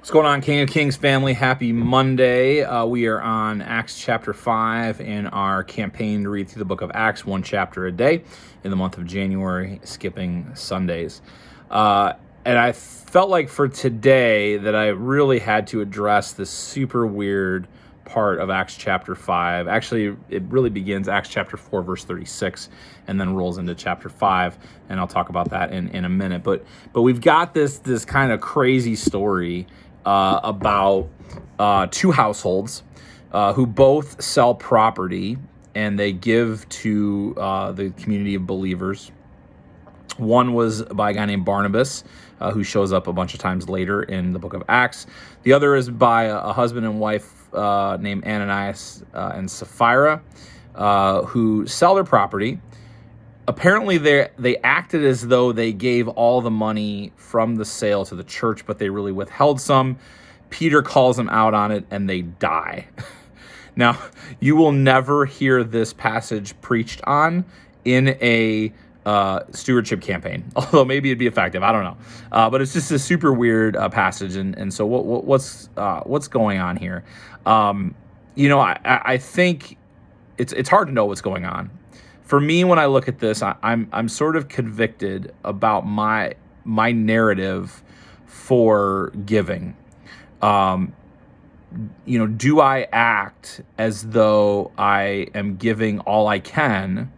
What's going on, King of Kings family? Happy Monday. We are on Acts chapter 5 in our campaign to read through the book of Acts, one chapter a day in the month of January, skipping Sundays. And I felt like for today that I really had to address this super weird part of Acts chapter 5. Actually, it really begins Acts chapter 4, verse 36, and then rolls into chapter 5, and I'll talk about that in a minute. But we've got this kind of crazy story about two households who both sell property, and they give to the community of believers. One was by a guy named Barnabas, who shows up a bunch of times later in the book of Acts. The other is by a husband and wife named Ananias and Sapphira, who sell their property. Apparently, they acted as though they gave all the money from the sale to the church, but they really withheld some. Peter calls them out on it, and they die. Now, you will never hear this passage preached on in a stewardship campaign, although maybe it'd be effective. I don't know, but it's just a super weird passage, and so what's going on here? I think it's hard to know what's going on. For me, when I look at this, I'm sort of convicted about my narrative for giving. Do I act as though I am giving all I can,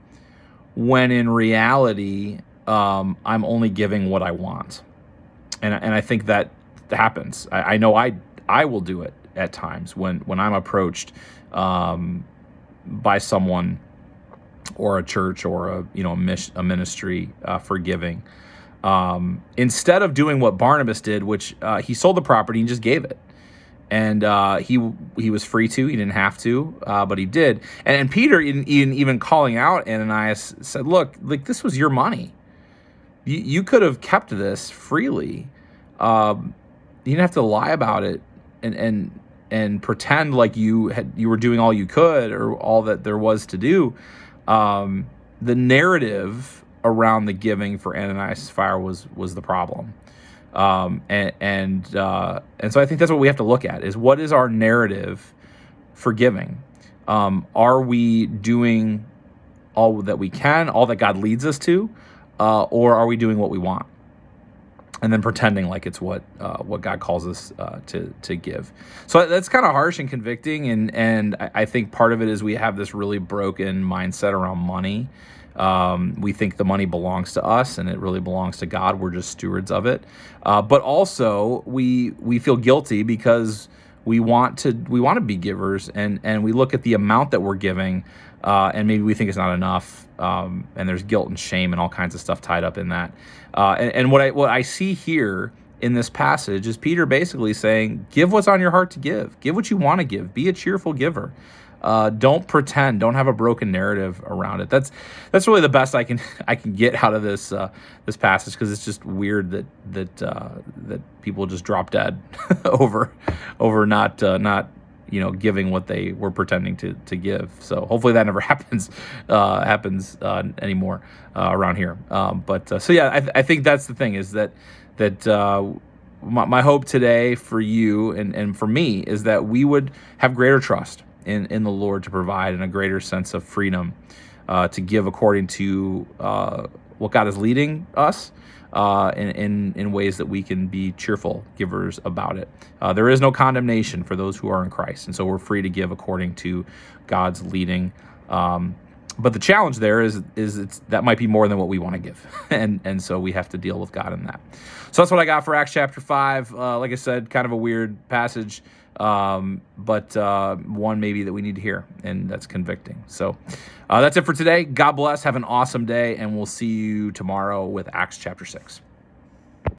when in reality, I'm only giving what I want? And I think that happens. I know I will do it at times when I'm approached by someone or a church or a ministry for giving. Instead of doing what Barnabas did, which he sold the property and just gave it. And he was free to, he didn't have to, but he did. And Peter, even calling out Ananias, said, look, like, this was your money. You could have kept this freely. You didn't have to lie about it and pretend like you were doing all you could or all that there was to do. The narrative around the giving for Ananias and Sapphira was the problem. And so I think that's what we have to look at, is what is our narrative for giving? Are we doing all that we can, all that God leads us to, or are we doing what we want and then pretending like it's what God calls us to give? So that's kind of harsh and convicting, and I think part of it is we have this really broken mindset around money. We think the money belongs to us, and it really belongs to God. We're just stewards of it. But also we feel guilty because we want to be givers, and we look at the amount that we're giving, and maybe we think it's not enough. And there's guilt and shame and all kinds of stuff tied up in that. And what I see here in this passage is Peter basically saying, give what's on your heart to give. Give what you want to give. Be a cheerful giver. Don't pretend. Don't have a broken narrative around it. That's really the best I can get out of this passage, because it's just weird that people just drop dead over not giving what they were pretending to give. So hopefully that never happens anymore around here. I think that's the thing, is that my hope today for you and for me is that we would have greater trust in the Lord to provide, and a greater sense of freedom to give according to what God is leading us, in ways that we can be cheerful givers about it. There is no condemnation for those who are in Christ, and so we're free to give according to God's leading. But the challenge there is that might be more than what we want to give, and so we have to deal with God in that. So that's what I got for Acts chapter 5. Like I said, kind of a weird passage, but one maybe that we need to hear, and that's convicting. So that's it for today. God bless. Have an awesome day, and we'll see you tomorrow with Acts chapter 6.